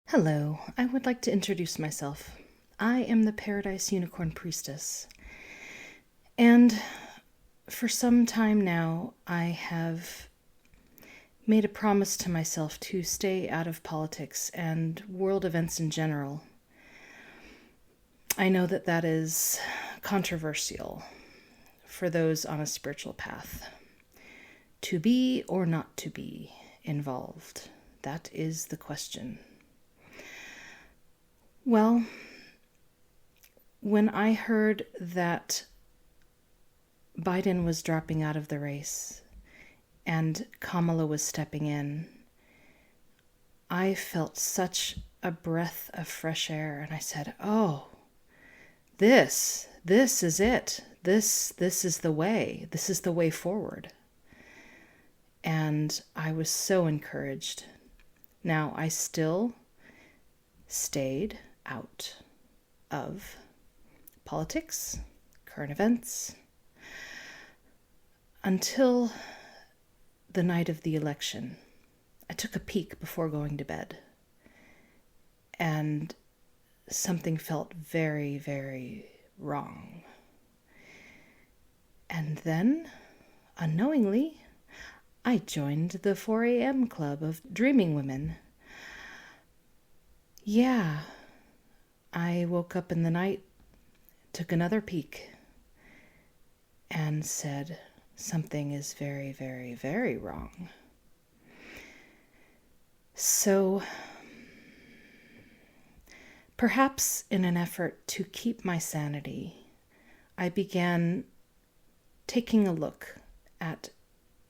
Hello, I would like to introduce myself. I am the Paradise Unicorn Priestess, and for some time now I have made a promise to myself to stay out of politics and world events in general. I know that that is controversial for those on a spiritual path. To be or not to be involved, that is the question. Well, when I heard that Biden was dropping out of the race and Kamala was stepping in, I felt such a breath of fresh air, and I said, "Oh, this is it. This is the way. This is the way forward." And I was so encouraged. Now, I still stayed out of politics, current events, until the night of the election. I took a peek before going to bed, and something felt very, very wrong. And then, unknowingly, I joined the 4 a.m. club of dreaming women. Yeah, I woke up in the night, took another peek, and said, something is very, very, very wrong. So, perhaps in an effort to keep my sanity, I began taking a look at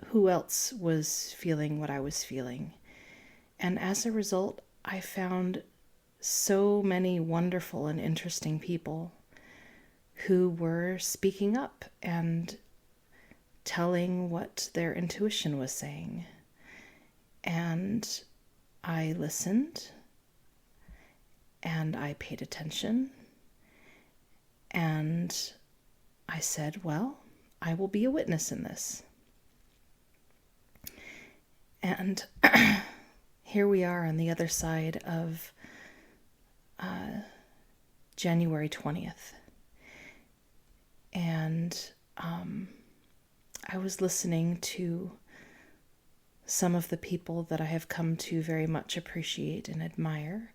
who else was feeling what I was feeling. And as a result, I found so many wonderful and interesting people who were speaking up and telling what their intuition was saying. And I listened, and I paid attention, and I said, well, I will be a witness in this. And here we are on the other side of January 20th. And I was listening to some of the people that I have come to very much appreciate and admire,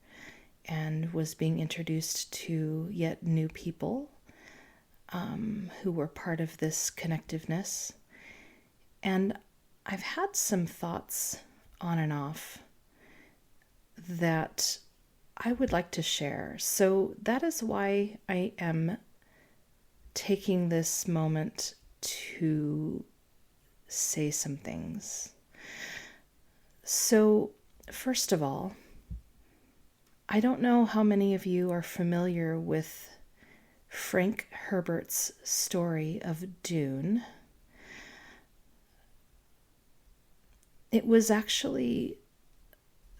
and was being introduced to yet new people who were part of this connectiveness. And I've had some thoughts on and off that I would like to share. So that is why I am taking this moment to say some things. So, first of all, I don't know how many of you are familiar with Frank Herbert's story of Dune. It was actually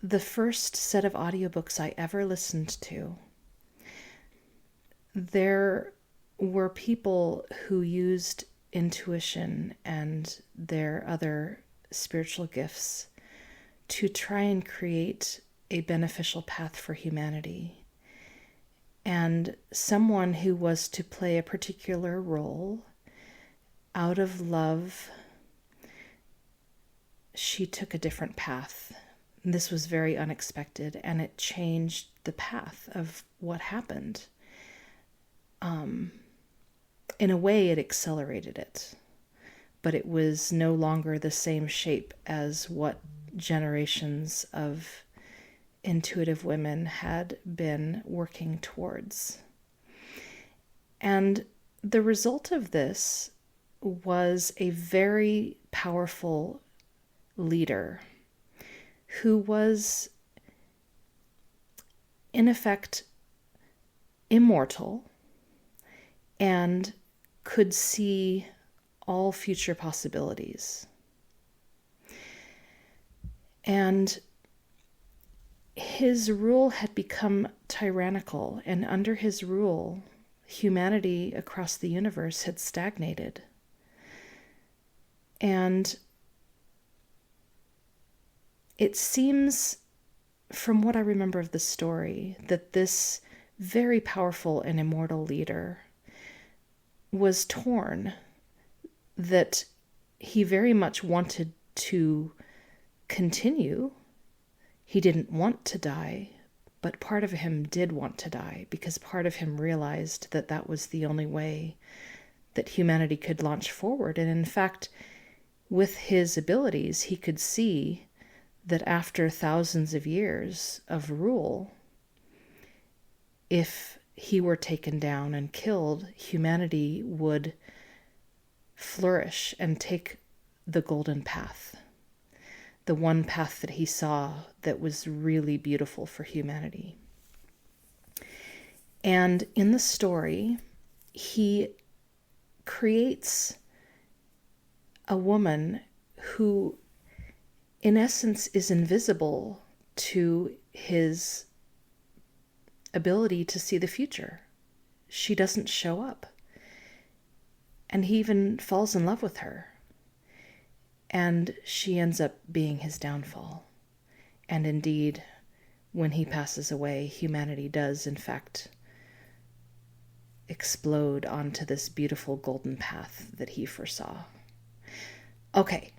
the first set of audiobooks I ever listened to. There were people who used intuition and their other spiritual gifts to try and create a beneficial path for humanity. And someone who was to play a particular role, out of love, she took a different path. This was very unexpected, and it changed the path of what happened. In a way, it accelerated it, but it was no longer the same shape as what generations of intuitive women had been working towards. And the result of this was a very powerful leader who was, in effect, immortal and could see all future possibilities. And his rule had become tyrannical, and under his rule, humanity across the universe had stagnated. And it seems from what I remember of the story, that this very powerful and immortal leader was torn, that he very much wanted to continue. He didn't want to die, but part of him did want to die, because part of him realized that that was the only way that humanity could launch forward. And in fact, with his abilities, he could see that after thousands of years of rule, if he were taken down and killed, humanity would flourish and take the golden path, the one path that he saw that was really beautiful for humanity. And in the story, he creates a woman who, in essence, is invisible to his ability to see the future. She doesn't show up. And he even falls in love with her. And she ends up being his downfall. And indeed, when he passes away, humanity does, in fact, explode onto this beautiful golden path that he foresaw. Okay,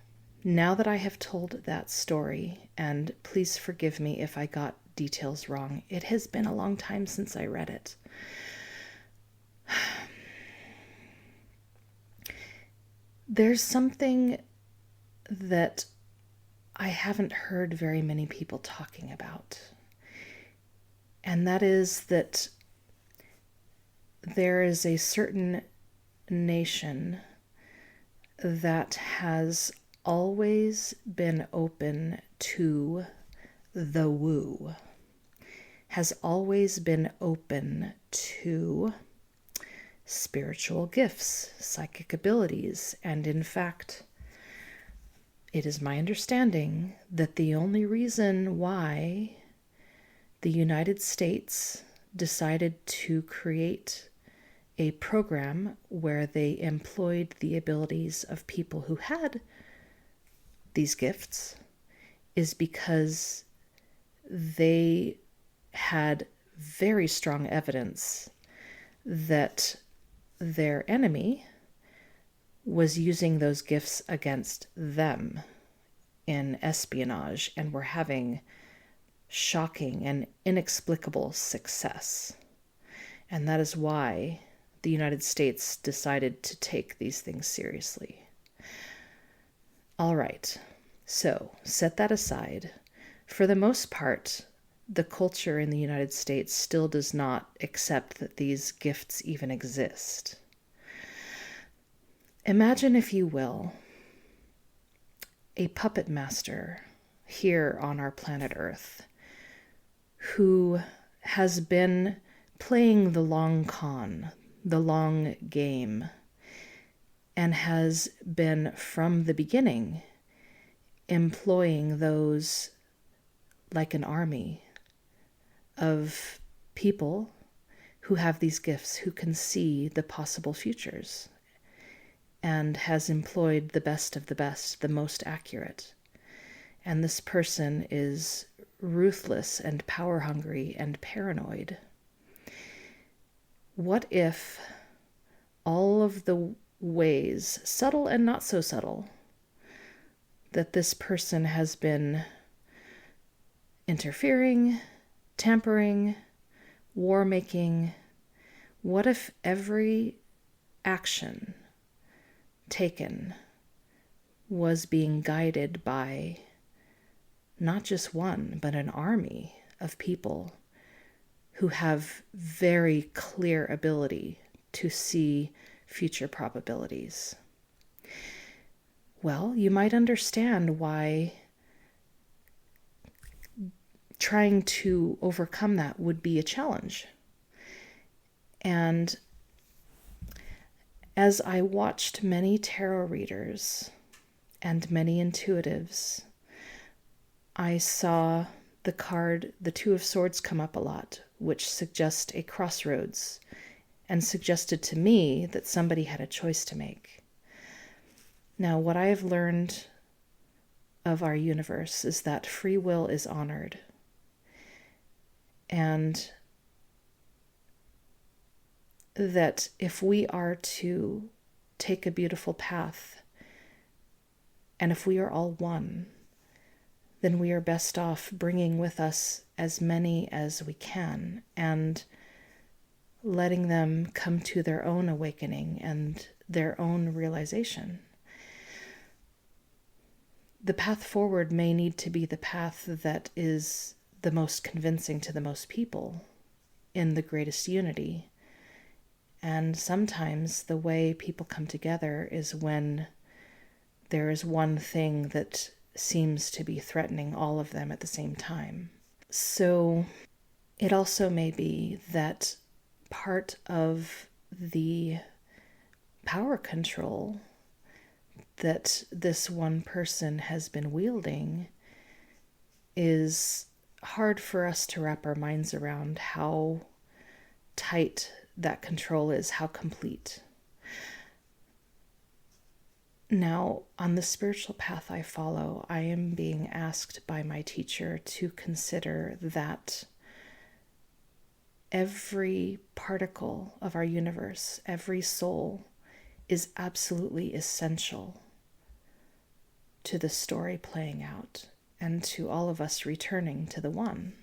now that I have told that story, and please forgive me if I got details wrong, it has been a long time since I read it. There's something that I haven't heard very many people talking about, and that is that there is a certain nation that has always been open to the woo, has always been open to spiritual gifts, psychic abilities, and in fact, it is my understanding that the only reason why the United States decided to create a program where they employed the abilities of people who had these gifts is because they had very strong evidence that their enemy was using those gifts against them in espionage and were having shocking and inexplicable success. And that is why the United States decided to take these things seriously. All right, so set that aside. For the most part, the culture in the United States still does not accept that these gifts even exist. Imagine, if you will, a puppet master here on our planet Earth who has been playing the long con, the long game, and has been from the beginning employing those like an army of people who have these gifts, who can see the possible futures, and has employed the best of the best, the most accurate. And this person is ruthless and power-hungry and paranoid. What if all of the ways, subtle and not so subtle, that this person has been interfering, tampering, war-making, what if every action taken was being guided by not just one, but an army of people who have very clear ability to see future probabilities? Well, you might understand why trying to overcome that would be a challenge. And as I watched many tarot readers and many intuitives, I saw the card, the Two of Swords, come up a lot, which suggests a crossroads and suggested to me that somebody had a choice to make. Now, what I have learned of our universe is that free will is honored. And that if we are to take a beautiful path, and if we are all one, then we are best off bringing with us as many as we can and letting them come to their own awakening and their own realization. The path forward may need to be the path that is the most convincing to the most people in the greatest unity. And sometimes the way people come together is when there is one thing that seems to be threatening all of them at the same time. So it also may be that part of the power control that this one person has been wielding is hard for us to wrap our minds around how tight that control is, how complete. Now, on the spiritual path I follow, I am being asked by my teacher to consider that every particle of our universe, every soul, is absolutely essential to the story playing out and to all of us returning to the one.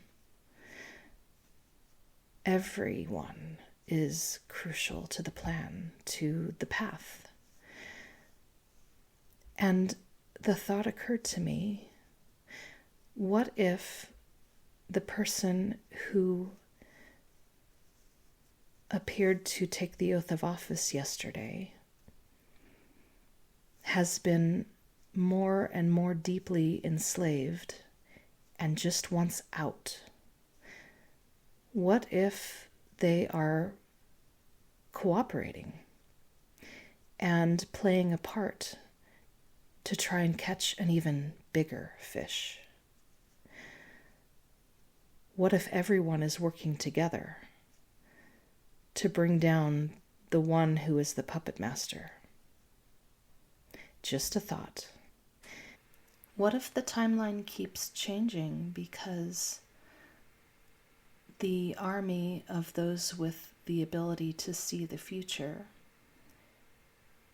Everyone is crucial to the plan, to the path. And the thought occurred to me, what if the person who appeared to take the oath of office yesterday has been more and more deeply enslaved and just wants out? What if they are cooperating and playing a part to try and catch an even bigger fish? What if everyone is working together to bring down the one who is the puppet master? Just a thought. What if the timeline keeps changing because the army of those with the ability to see the future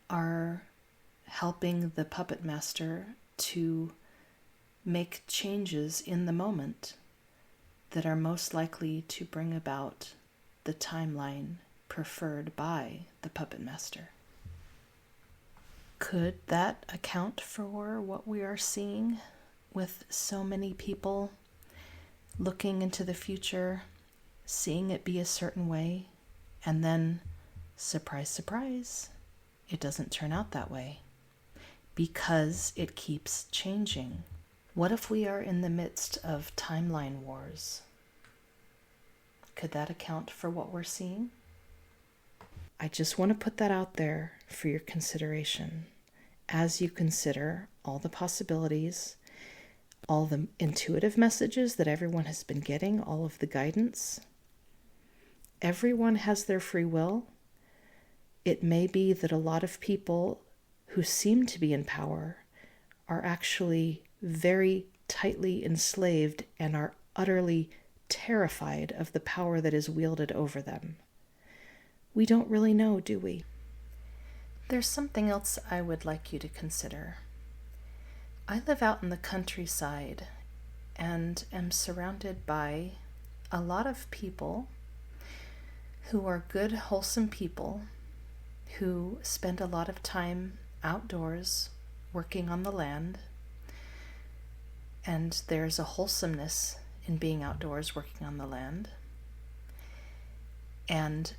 are helping the puppet master to make changes in the moment that are most likely to bring about the timeline preferred by the puppet master? Could that account for what we are seeing with so many people looking into the future, seeing it be a certain way, and then, surprise, surprise, it doesn't turn out that way because it keeps changing? What if we are in the midst of timeline wars? Could that account for what we're seeing? I just want to put that out there for your consideration as you consider all the possibilities, all the intuitive messages that everyone has been getting, all of the guidance. Everyone has their free will. It may be that a lot of people who seem to be in power are actually very tightly enslaved and are utterly terrified of the power that is wielded over them. We don't really know, do we? There's something else I would like you to consider. I live out in the countryside and am surrounded by a lot of people who are good, wholesome people who spend a lot of time outdoors working on the land. And there's a wholesomeness in being outdoors working on the land. And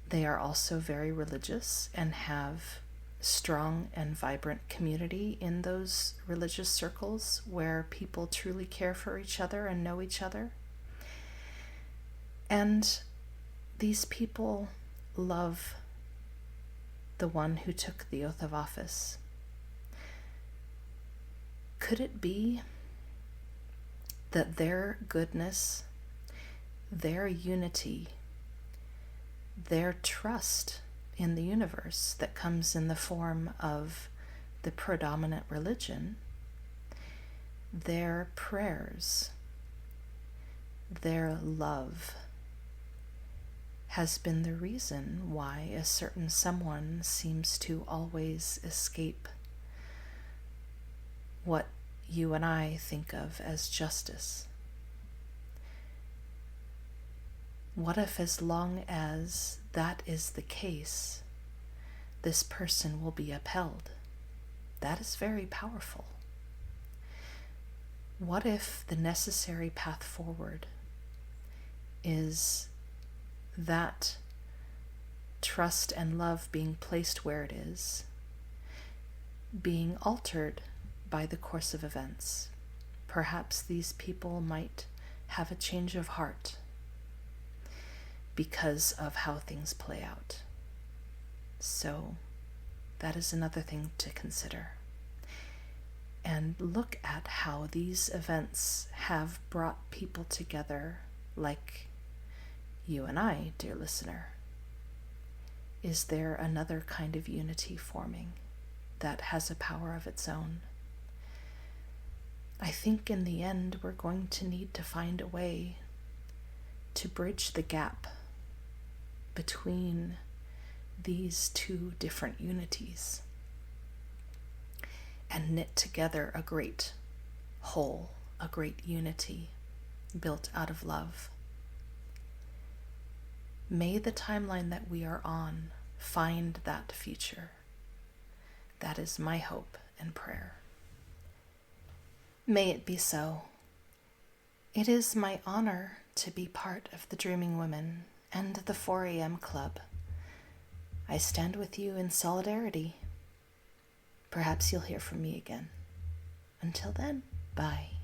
they are also very religious and have strong and vibrant community in those religious circles where people truly care for each other and know each other. And these people love the one who took the oath of office. Could it be that their goodness, their unity, their trust in the universe that comes in the form of the predominant religion, their prayers, their love has been the reason why a certain someone seems to always escape what you and I think of as justice. What if, as long as that is the case, this person will be upheld? That is very powerful. What if the necessary path forward is that trust and love being placed where it is, being altered by the course of events? Perhaps these people might have a change of heart because of how things play out. So that is another thing to consider. And look at how these events have brought people together, like you and I, dear listener. Is there another kind of unity forming that has a power of its own? I think in the end we're going to need to find a way to bridge the gap between these two different unities and knit together a great whole, a great unity built out of love. May the timeline that we are on find that future. That is my hope and prayer. May it be so. It is my honor to be part of the Dreaming Women and the 4 a.m. Club. I stand with you in solidarity. Perhaps you'll hear from me again. Until then, bye.